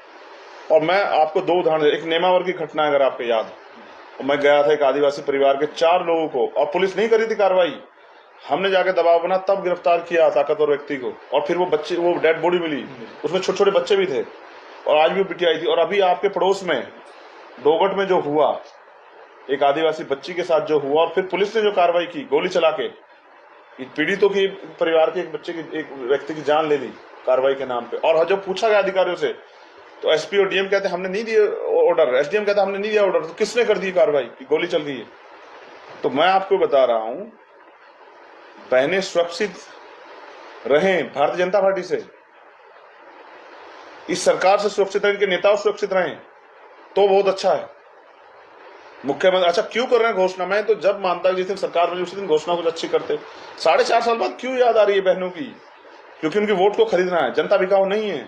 A: और मैं आपको 2 उदाहरण, एक नेमावर की घटना अगर आपको याद हो, मैं गया था एक आदिवासी परिवार के 4 लोगों को, और पुलिस नहीं करी थी कार्रवाई, हमने जाके दबाव बना, तब गिरफ्तार किया ताकतवर व्यक्ति को, और फिर वो डेड बॉडी मिली, उसमें छोटे छोटे बच्चे भी थे, और आज भी बिटिया आई थी। और अभी आपके पड़ोस में डोगट में जो हुआ, एक आदिवासी बच्ची के साथ जो हुआ, और फिर पुलिस ने जो कार्रवाई की गोली चला के, पीड़ितों की परिवार के एक बच्चे की, एक व्यक्ति की जान ले ली कार्रवाई के नाम पे। और जब पूछा गया अधिकारियों से तो एसपी और डीएम कहते हमने नहीं दिए ऑर्डर, एसडीएम कहता हमने नहीं दिया ऑर्डर, तो किसने कर दी कार्रवाई? गोली चल गई है। तो मैं आपको बता रहा हूं, बहनें सुरक्षित रहें भारतीय जनता पार्टी से, इस सरकार से सुरक्षित रहें, इनके नेताओं सुरक्षित रहें, तो बहुत अच्छा है। मुख्यमंत्री अच्छा क्यों कर रहे हैं घोषणा? मैं तो जब मानता जिस दिन सरकार बनी उसी दिन घोषणा कुछ अच्छी करते। 4.5 साल बाद क्यों याद आ रही है बहनों की? क्योंकि उनकी वोट को खरीदना है, जनता बिकाऊ नहीं है।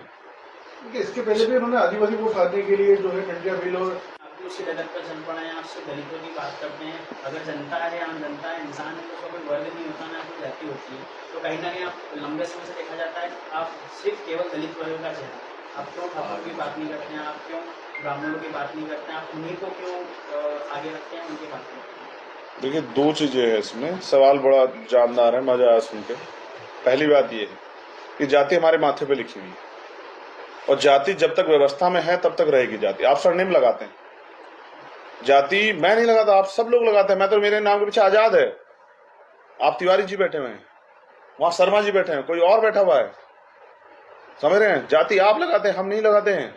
B: इसके पहले भी उन्होंने आदिवासी वोट खाने के लिए जो है टंडिया बिल और
G: आप उसी लेवल पर चल पड़े हैं, आपसे दलितों की बात करते हैं। अगर जनता है, आम जनता है, इंसान है, तो उसका कोई वर्ग नहीं होता, ना कोई जाति होती है। तो कहीं ना कहीं आप लंबे समय से देखा जाता है आप सिर्फ केवल दलित वर्ग का चेहरा। आप क्यों ठाकुर की बात नहीं करते हैं? आप क्यों ब्राह्मणों की बात नहीं करते हैं? आप उन्हीं को क्यों आगे रखते हैं, उनकी बात नहीं करते हैं?
A: देखिए, 2 चीजें हैं इसमें, सवाल बड़ा जानदार है, मजा आया सुन के। पहली बात ये है कि जाति हमारे माथे पे लिखी हुई है, और जाति जब तक व्यवस्था में है तब तक रहेगी जाति। आप सरनेम लगाते हैं, जाति मैं नहीं लगाता, आप सब लोग लगाते हैं। मैं तो, मेरे नाम के पीछे आजाद है, आप तिवारी जी बैठे हुए हैं, वहां शर्मा जी बैठे हैं, कोई और बैठा हुआ है, समझ रहे हैं? जाति आप लगाते हैं, हम नहीं लगाते हैं,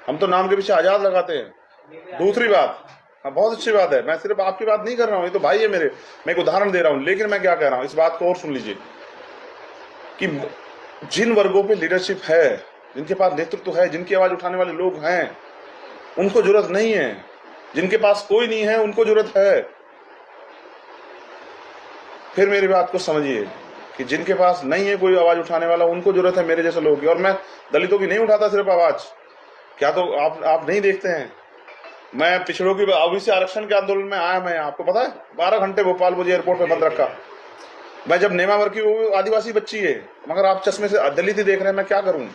A: हम तो नाम के पीछे आजाद लगाते हैं। दूसरी बात, हाँ बहुत अच्छी बात है, मैं सिर्फ आपकी बात नहीं कर रहा हूं, ये तो भाई है मेरे, मैं एक उदाहरण दे रहा हूं। लेकिन मैं क्या कह रहा हूं, इस बात को और सुन लीजिए कि जिन वर्गों पे लीडरशिप है, जिनके पास नेतृत्व है, जिनकी आवाज उठाने वाले लोग हैं, उनको जरूरत नहीं है। जिनके पास कोई नहीं है उनको जरूरत है। फिर मेरी बात को समझिए कि जिनके पास नहीं है कोई आवाज उठाने वाला, उनको जरूरत है मेरे जैसे लोगों की। और मैं दलितों की नहीं उठाता सिर्फ आवाज, क्या तो आप नहीं देखते हैं, मैं पिछड़ों की ओबीसी आरक्षण के आंदोलन में आया, मैं आपको पता है 12 घंटे भोपाल मुझे एयरपोर्ट पे बंद रखा। मैं जब नेमावर की, वो आदिवासी बच्ची है, मगर आप चश्मे से दलित ही देख रहे हैं, मैं क्या करूं?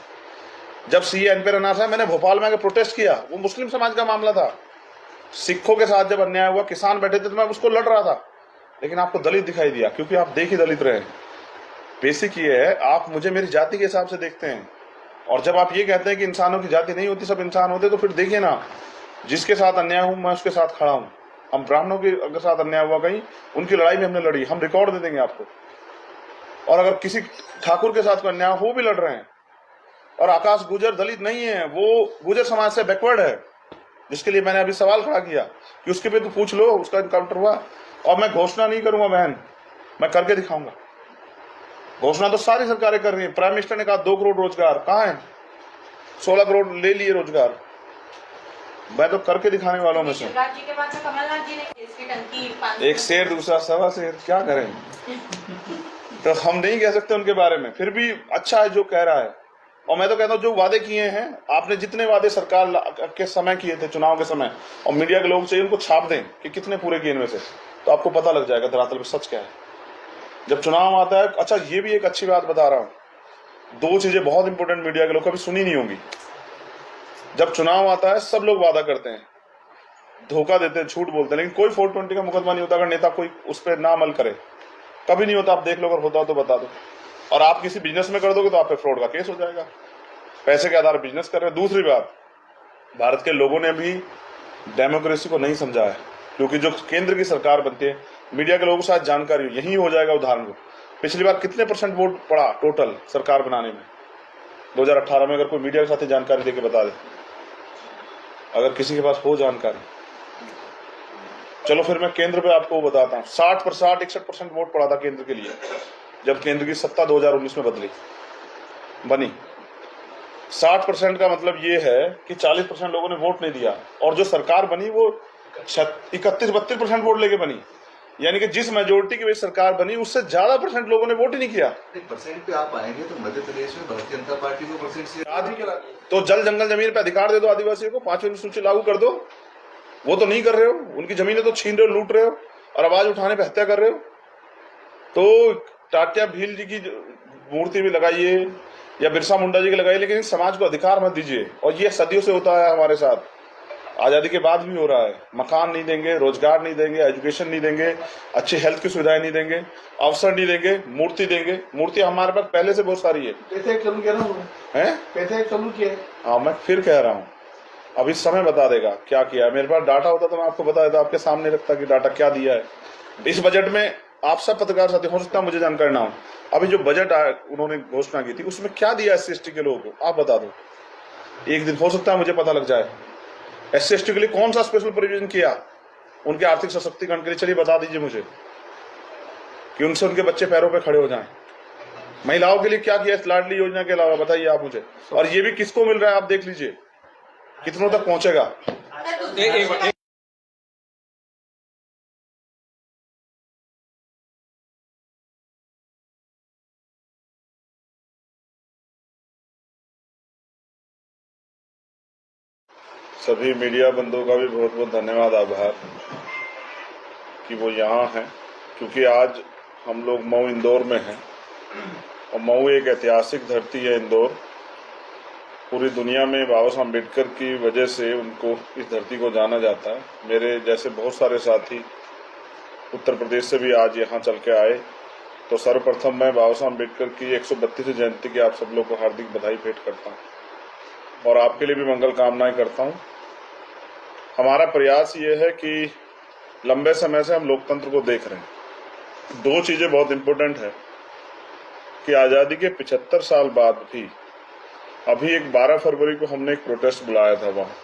A: जब सीए एनपी रना था, मैंने भोपाल में आकर प्रोटेस्ट किया, वो मुस्लिम समाज का मामला था। सिखों के साथ जब अन्याय हुआ, किसान बैठे थे, तो मैं उसको लड़ रहा था, लेकिन आपको दलित दिखाई दिया, क्योंकि आप देख ही दलित रहे। बेसिक ये है, आप मुझे मेरी जाति के हिसाब से देखते हैं, और जब आप ये कहते हैं कि इंसानों की जाति नहीं होती, सब इंसान होते, तो फिर देखिए ना, जिसके साथ अन्याय हूं मैं उसके साथ खड़ा हूं। हम ब्राह्मणों के अगर साथ अन्याय हुआ कहीं, उनकी लड़ाई भी हमने लड़ी, हम रिकॉर्ड दे देंगे आपको। और अगर किसी ठाकुर के साथ अन्याय हो, भी लड़ रहे हैं। और आकाश गुजर दलित नहीं है, वो गुजर समाज से बैकवर्ड है, जिसके लिए मैंने अभी सवाल खड़ा किया कि उसके पे तो पूछ लो, उसका इनकाउंटर हुआ। और मैं घोषणा नहीं करूंगा बहन, मैं करके दिखाऊंगा। घोषणा तो सारी सरकारें कर रही है। प्राइम मिनिस्टर ने कहा 2 करोड़ रोजगार, कहाँ है? 16 करोड़ ले लिए रोजगार, मैं तो करके दिखाने वालों में से।
D: शिवराज जी के बाद में कमलनाथ जी ने इसकी टंकी
A: एक शेर दूसरा सवा शेर, क्या करें? तो हम नहीं कह सकते उनके बारे में, फिर भी अच्छा है जो कह रहा है। और मैं तो कहता हूँ जो वादे किए हैं आपने, जितने वादे सरकार के समय किए थे, चुनाव के समय, और मीडिया के लोग चाहिए उनको छाप दें कि कितने पूरे किए इनमें से, तो आपको पता लग जाएगा धरातल पे सच क्या है जब चुनाव आता है। अच्छा, ये भी एक अच्छी बात बता रहा हूँ, 2 चीजें बहुत इंपॉर्टेंट, मीडिया के लोग कभी सुनी नहीं होंगी। जब चुनाव आता है, सब लोग वादा करते हैं, धोखा देते हैं, झूठ बोलते हैं, लेकिन कोई 420 का मुकदमा नहीं होता अगर नेता कोई उस पर ना अमल करे, कभी नहीं होता। आप देख लो, अगर होता हो तो बता दो। और आप किसी बिजनेस में कर दोगे तो आप पे फ्रॉड का केस हो जाएगा, पैसे के आधार पर बिजनेस कर रहे हैं। दूसरी बात, भारत के लोगों ने भी डेमोक्रेसी को नहीं समझा है, क्योंकि जो केंद्र की सरकार बनती है, मीडिया के लोगों को शायद जानकारी हो, यही हो जाएगा उदाहरण को। पिछली बार कितने % वोट पड़ा टोटल सरकार बनाने में 2018 में? अगर कोई मीडिया के साथ जानकारी देके बता दे, अगर किसी के पास हो जानकारी। चलो फिर मैं केंद्र पे आपको बताता हूँ, 60% 61% वोट पड़ा था केंद्र के लिए, जब केंद्र की सत्ता 2019 में बनी। 60% का मतलब ये है कि 40% लोगों ने वोट नहीं दिया, और जो सरकार बनी वो 31-32% वोट लेके बनी, यानी कि जिस मेजोरिटी की वजह से सरकार बनी उससे ज्यादा % लोगों ने वोट ही नहीं किया।
C: परसेंट पे आप आएंगे तो मध्य प्रदेश में भारतीय जनता पार्टी को परसेंट से
A: तो जल जंगल जमीन पे अधिकार दे दो आदिवासियों को, 5वीं अनुसूची लागू कर दो। वो तो नहीं कर रहे हो, उनकी जमीनें तो छीन रहे हो, लूट रहे हो और आवाज उठाने पे हत्या कर रहे हो। तो टाटिया भील जी की मूर्ति भी लगाइए या बिरसा मुंडा जी की लगाइए, लेकिन समाज को अधिकार मत दीजिए। और ये सदियों से होता है हमारे साथ, आजादी के बाद भी हो रहा है। मकान नहीं देंगे, रोजगार नहीं देंगे, एजुकेशन नहीं देंगे, अच्छी हेल्थ की सुविधाएं नहीं देंगे, अवसर नहीं देंगे, मूर्ति देंगे। मूर्ति हमारे पास पहले से बहुत सारी है।
B: पैसे एक चालू किया ना उन्होंने,
A: हैं?
B: पैसे एक चालू किया।
A: हाँ, मैं फिर कह रहा हूँ, अभी समय बता देगा क्या किया है। मेरे पास डाटा होता तो मैं आपको बता देता, आपके सामने रखता कि डाटा क्या दिया है। इस बजट में आप सब पत्रकार साथी, हो सकता है मुझे जानकारी ना हो, अभी जो बजट उन्होंने घोषणा की थी उसमें क्या दिया SC/ST के लोगों को, आप बता दो। एक दिन हो सकता है मुझे पता लग जाए SC/ST के लिए कौन सा स्पेशल प्रोविजन किया उनके आर्थिक सशक्तिकरण के लिए। चलिए बता दीजिए मुझे कि उनसे उनके बच्चे पैरों पे खड़े हो जाएं। महिलाओं के लिए क्या किया लाडली योजना के अलावा, बताइए आप मुझे। और ये भी किसको मिल रहा है आप देख लीजिए, कितनों तक पहुंचेगा। सभी मीडिया बंधुओं का भी बहुत बहुत धन्यवाद, आभार कि वो यहाँ हैं, क्योंकि आज हम लोग मऊ इंदौर में हैं और मऊ एक ऐतिहासिक धरती है। इंदौर पूरी दुनिया में बाबा साहब अम्बेडकर की वजह से उनको, इस धरती को जाना जाता है। मेरे जैसे बहुत सारे साथी उत्तर प्रदेश से भी आज यहाँ चल के आए। तो सर्वप्रथम मैं बाबा साहब अम्बेडकर की 132वीं जयंती की आप सब लोग को हार्दिक बधाई भेंट करता हूँ और आपके लिए भी मंगल कामनाएं करता हूँ। हमारा प्रयास ये है कि लंबे समय से हम लोकतंत्र को देख रहे हैं। दो चीजें बहुत इंपॉर्टेंट है कि आज़ादी के 75 साल बाद भी अभी एक 12 फरवरी को हमने एक प्रोटेस्ट बुलाया था वहाँ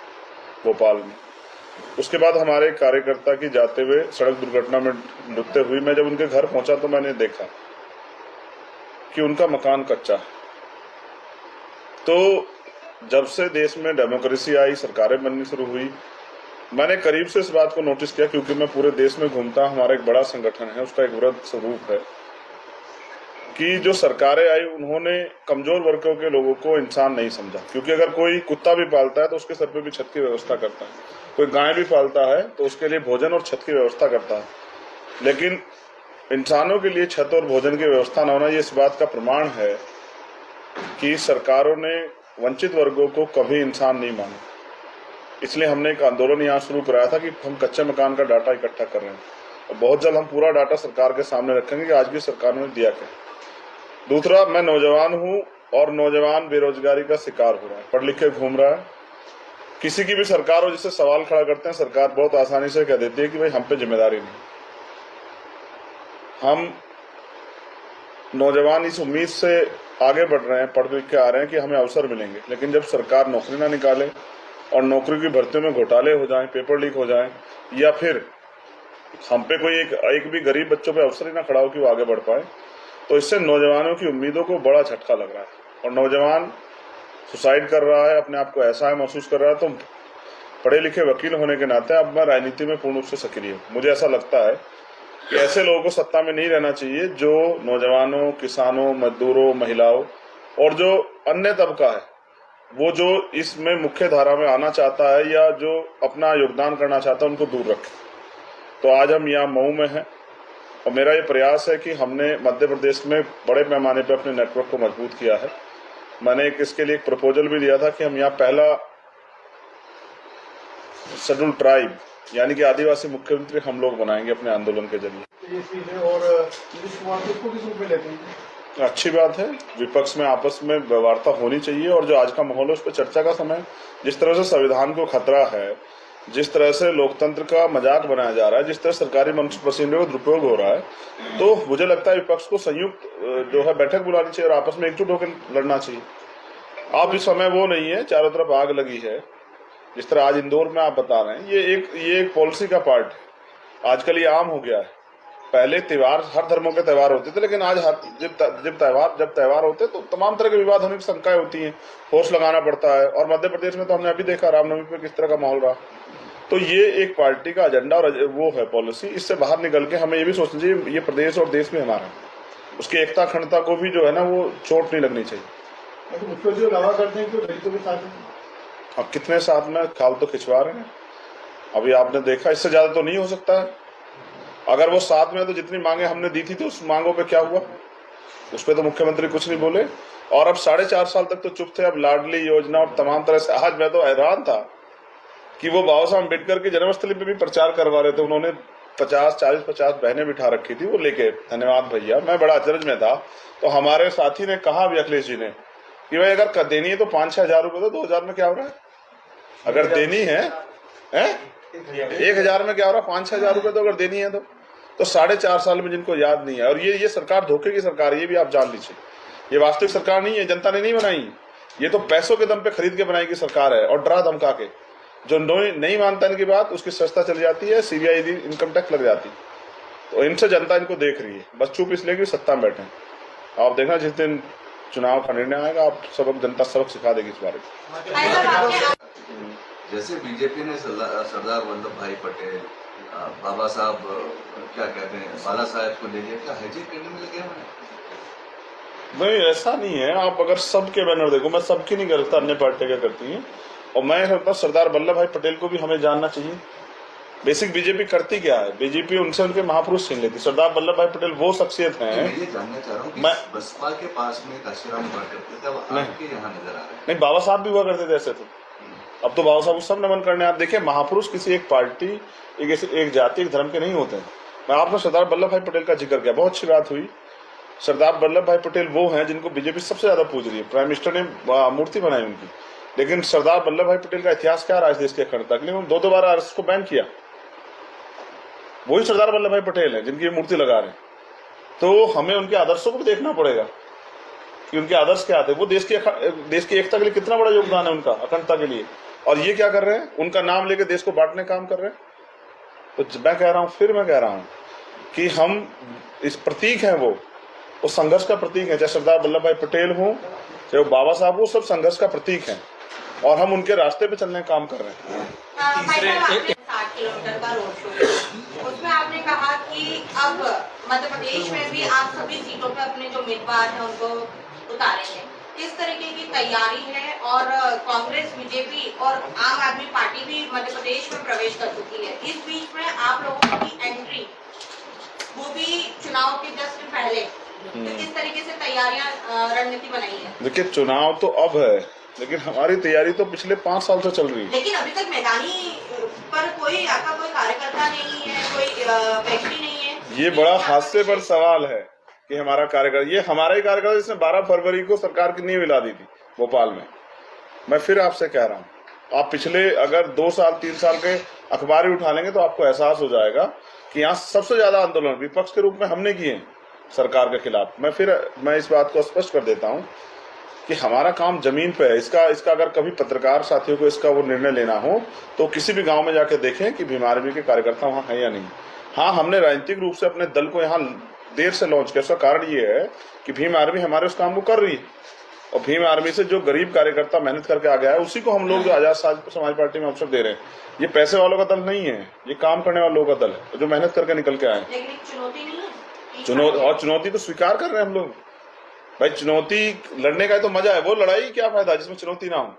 A: भोपाल में। उसके बाद हमारे कार्यकर्ता की जाते हुए सड़क दुर्घटना में डूबते हुई, मैं जब उनके घर पहुंचा तो मैंने देखा कि उनका मकान कच्चा है। तो जब से देश में डेमोक्रेसी आई, सरकारें बननी शुरू हुई, मैंने करीब से इस बात को नोटिस किया, क्योंकि मैं पूरे देश में घूमता, हमारा एक बड़ा संगठन है, उसका एक वृहद स्वरूप है कि जो सरकारें आई उन्होंने कमजोर वर्गों के लोगों को इंसान नहीं समझा। क्योंकि अगर कोई कुत्ता भी पालता है तो उसके सर पे भी छत की व्यवस्था करता है, कोई गाय भी पालता है तो उसके लिए भोजन और छत की व्यवस्था करता है, लेकिन इंसानों के लिए छत और भोजन की व्यवस्था न होना, ये इस बात का प्रमाण है कि सरकारों ने वंचित वर्गों को कभी इंसान नहीं माना। इसलिए हमने एक आंदोलन यहाँ शुरू कराया था कि हम कच्चे मकान का डाटा इकट्ठा कर रहे हैं और बहुत जल्द हम पूरा डाटा सरकार के सामने रखेंगे कि आज की सरकार ने दिया क्या। दूसरा, मैं नौजवान हूँ और नौजवान बेरोजगारी का शिकार हो रहा है, पढ़ लिख के घूम रहा है। किसी की भी सरकार हो जिससे सवाल खड़ा करते हैं, सरकार बहुत आसानी से कह देती है कि भाई हम पे जिम्मेदारी नहीं। हम नौजवान इस उम्मीद से आगे बढ़ रहे हैं, पढ़ लिख के आ रहे हैं कि हमें अवसर मिलेंगे, लेकिन जब सरकार नौकरी ना निकाले और नौकरी की भर्तियों में घोटाले हो जाएं, पेपर लीक हो जाएं, या फिर हम पे कोई एक भी गरीब बच्चों पे अवसर ही ना खड़ा हो कि वो आगे बढ़ पाए, तो इससे नौजवानों की उम्मीदों को बड़ा झटका लग रहा है और नौजवान सुसाइड कर रहा है, अपने आप को ऐसा है महसूस कर रहा है। तो पढ़े लिखे वकील होने के नाते अब मैं राजनीति में पूर्ण रूप से सक्रिय हूँ। मुझे ऐसा लगता है कि ऐसे लोगों को सत्ता में नहीं रहना चाहिए जो नौजवानों, किसानों, मजदूरों, महिलाओं और जो अन्य तबका है वो जो इसमें मुख्य धारा में आना चाहता है या जो अपना योगदान करना चाहता है उनको दूर रखें। तो आज हम यहाँ मऊ में हैं और मेरा ये प्रयास है कि हमने मध्य प्रदेश में बड़े पैमाने पर अपने नेटवर्क को मजबूत किया है। मैंने इसके लिए एक प्रपोजल भी दिया था कि हम यहाँ पहला शेड्यूल ट्राइब यानी कि आदिवासी मुख्यमंत्री हम लोग बनाएंगे अपने आंदोलन के जरिए।
B: और नीतीश कुमार को किस रूप में लेते हैं?
A: अच्छी बात है, विपक्ष में आपस में वार्ता होनी चाहिए और जो आज का माहौल है उस पर चर्चा का समय। जिस तरह से संविधान को खतरा है, जिस तरह से लोकतंत्र का मजाक बनाया जा रहा है, जिस तरह सरकारी मनुष्य पसीने का दुरुपयोग हो रहा है, तो मुझे लगता है विपक्ष को संयुक्त जो है बैठक बुलानी चाहिए और आपस में एकजुट होकर लड़ना चाहिए। अब इस समय वो नहीं है, चारों तरफ आग लगी है। जिस तरह आज इंदौर में आप बता रहे हैं, ये एक पॉलिसी का पार्ट है। आजकल ये आम हो गया है। पहले त्योहार हर धर्मों के त्योहार होते थे, लेकिन आज जब त्योहार होते तो तमाम तरह के विवाद होने की शंकाएं होती हैं, फोर्स लगाना पड़ता है। और मध्य प्रदेश में तो हमने अभी देखा रामनवमी पे किस तरह का माहौल रहा। तो ये एक पार्टी का एजेंडा और वो है पॉलिसी। इससे बाहर निकल के हमें ये भी सोचना चाहिए ये प्रदेश और देश भी हमारा है, उसकी एकता अखंडता को भी जो है ना वो चोट नहीं लगनी चाहिए।
B: मुख्यमंत्री दावा करते हैं कि दलितों के साथ हैं।
A: अब कितने साथ में खाल तो खिंचवा रहे हैं, अभी आपने देखा, इससे ज्यादा तो नहीं हो सकता है। अगर वो साथ में तो जितनी मांगे हमने दी थी तो उस मांगों पे क्या हुआ, उस पर तो मुख्यमंत्री कुछ नहीं बोले। और अब 4.5 साल तक तो चुप थे। अब लाडली योजना और तमाम तरह से, आज मैं तो हैरान था कि वो बाबा साहब अम्बेडकर की जन्मस्थली पे भी प्रचार करवा रहे थे। उन्होंने 50 बहनें बिठा रखी थी वो लेके, धन्यवाद भैया, मैं बड़ा अचरज में था। तो हमारे साथी ने कहा भी, अखिलेश जी ने, कि भाई अगर देनी है तो 5-6 हजार रुपए दो, 2000 में क्या हो रहा है? अगर देनी है 1000 में क्या हो रहा है? 5-6 हजार रुपए तो अगर देनी है तो 4.5 साल में जिनको याद नहीं है। और ये सरकार धोखे की सरकार है, ये भी आप जान लीजिए। ये वास्तविक सरकार नहीं है, जनता ने नहीं बनाई, ये तो पैसों के दम पे खरीद के बनाई की सरकार है। और डरा धमका के जो नहीं मानता इनकी बात उसकी सस्ता चली जाती है, सीबीआई इनकम टैक्स लग जाती। तो इनसे जनता इनको देख रही है, बस चुप इसलिए कि सत्ता में बैठे हैं। आप देखना जिस दिन चुनाव का निर्णय आएगा, आप सबक जनता सबक सिखा देगी इस बारे में।
C: जैसे बीजेपी ने सरदार वल्लभ भाई पटेल, बाबा साहब क्या कहते हैं, बाला साहब को ले लिया, क्या हाईजेक करने में लगे हैं?
A: नहीं, ऐसा नहीं है। आप अगर सबके बैनर देखो, मैं सबकी नहीं करता, अन्य पार्टियां क्या करती हैं। और मैं कहता हूं सरदार वल्लभ भाई पटेल को भी हमें जानना चाहिए बेसिक बीजेपी करती क्या है। बीजेपी उनसे उनके महापुरुष छीन लेती। सरदार वल्लभ भाई पटेल वो शख्सियत हैं।
C: मैं ये जानना चाह रहा हूँ, बसपा के पास में काशीराम हुआ करते थे, वो आपके यहाँ नजर आ रहे हैं?
A: नहीं, बाबा साहब भी हुआ करते थे ऐसे तो। अब तो बाबा साहब सब नमन करने। आप देखिए, महापुरुष किसी एक पार्टी, एक जाति, एक धर्म के नहीं होते हैं। मैं आपने सरदार वल्लभ भाई पटेल का जिक्र किया, बहुत अच्छी बात हुई। सरदार वल्लभ भाई पटेल वो हैं जिनको बीजेपी सबसे ज्यादा पूज रही है। प्राइम मिनिस्टर ने मूर्ति बनाई उनकी। लेकिन सरदार वल्लभ भाई पटेल का इतिहास क्या रहा इस देश के अखंडता के लिए? उन्होंने 2 बार आरएसएस को बैन किया। वही सरदार वल्लभ भाई पटेल है जिनकी मूर्ति लगा रहे हैं। तो हमें उनके आदर्शों को भी देखना पड़ेगा कि उनके आदर्श क्या थे। वो देश की एकता के लिए कितना बड़ा योगदान है उनका, अखंडता के लिए। और ये क्या कर रहे हैं? उनका नाम लेके देश को बांटने का काम कर रहे हैं। तो मैं कह रहा हूं कि हम इस प्रतीक हैं, वो संघर्ष का प्रतीक है। चाहे सरदार वल्लभ भाई पटेल हो, चाहे वो बाबा साहब, वो सब संघर्ष का प्रतीक है। और हम उनके रास्ते पे चलने का काम कर रहे हैं।
D: 60 किलोमीटर का रोड शो, उसमें आपने कहा कि अब मध्य प्रदेश में भी आप सभी सीटों पे अपने जो उम्मीदवार हैं उनको उतारेंगे। किस तरीके की तैयारी है? और कांग्रेस, बीजेपी और आम आदमी पार्टी भी मध्य प्रदेश में प्रवेश कर चुकी है। इस बीच में आप लोगों की एंट्री, वो भी चुनाव के जस्ट पहले, तो किस तरीके से तैयारियां, रणनीति बनाई है?
A: देखिए, चुनाव तो अब है, लेकिन हमारी तैयारी तो पिछले 5 साल से चल रही है।
D: लेकिन अभी तक मैदानी पर कोई आपका कोई कार्यकर्ता नहीं है, कोई व्यक्ति नहीं है।
A: ये बड़ा हास्यपर सवाल है कि हमारा कार्यकर्ता, ये हमारा ही कार्यकर्ता जिसने 12 फरवरी को सरकार की नींव हिला दी थी भोपाल में। मैं फिर आपसे कह रहा हूँ, आप पिछले अगर 2 साल 3 साल के अखबार ही उठा लेंगे तो आपको एहसास हो जाएगा कि यहाँ सबसे ज्यादा आंदोलन विपक्ष के रूप में हमने किए सरकार के खिलाफ। मैं इस बात को स्पष्ट कर देता हूँ कि हमारा काम जमीन पे है। इसका अगर कभी पत्रकार साथियों को इसका वो निर्णय लेना हो तो किसी भी गांव में जाके देखें कि भीम आर्मी के कार्यकर्ता वहाँ हैं या नहीं। हाँ, हमने राजनीतिक रूप से अपने दल को यहाँ देर से लॉन्च किया। उसका कारण ये है कि भीम आर्मी हमारे उस काम को कर रही है। और भीम आर्मी से जो गरीब कार्यकर्ता मेहनत करके आ गया है, उसी को हम लोग जो आजाद समाज पार्टी में अवसर दे रहे हैं। ये पैसे वालों का दल नहीं है, ये काम करने वालों का दल है जो मेहनत करके निकल के आए।
D: लेकिन चुनौती नहीं है।
A: चुनौती तो स्वीकार कर रहे हैं हम लोग। भाई, चुनौती लड़ने का तो मजा है, वो लड़ाई क्या फायदा जिसमें चुनौती ना हो।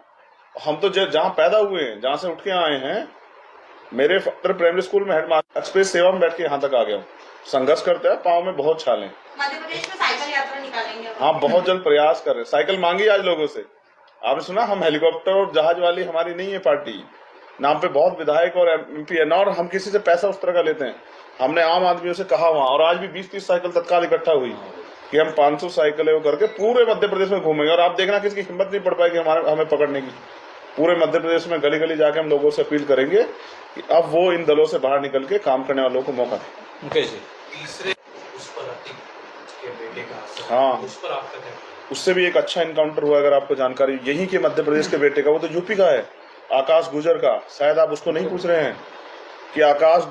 A: हम तो जहाँ पैदा हुए हैं, जहाँ से उठ के आए हैं, मेरे फादर प्राइमरी स्कूल में हेडमास्टर, एक्सप्रेस सेवा में बैठ के यहाँ तक आ गया हूँ। संघर्ष करते हैं, पाँव में बहुत छाले।
D: मध्य प्रदेश में साइकिल यात्रा निकालेंगे?
A: हाँ, बहुत जल्द प्रयास कर रहे हैं। साइकिल मांगी आज लोगों से, आपने सुना? हम हेलीकॉप्टर और जहाज वाली हमारी नहीं है पार्टी। नाम पे बहुत विधायक और MP है ना, और हम किसी से पैसा उस तरह का लेते हैं। हमने आम आदमियों से कहा वहाँ, और आज भी 20-30 साइकिल तत्काल इकट्ठा हुई कि हम 500 साइकिलें वो करके पूरे मध्य प्रदेश में घूमेंगे। और आप देखना किसकी हिम्मत नहीं पड़ पाएगी हमें पकड़ने की। पूरे मध्य प्रदेश में गली गली जाके हम लोगों से अपील करेंगे कि अब वो इन दलों से बाहर निकल के काम करने वालों को मौका दें।
E: तीसरे उस पर के बेटे का,
A: हाँ,
E: उस पर आपका क्या?
A: उससे भी एक अच्छा इनकाउंटर हुआ, अगर आपको जानकारी यहीं के मध्य प्रदेश के बेटे का, वो तो यूपी का है, आकाश गुजर का। शायद आप उसको नहीं पूछ रहे हैं कि आकाश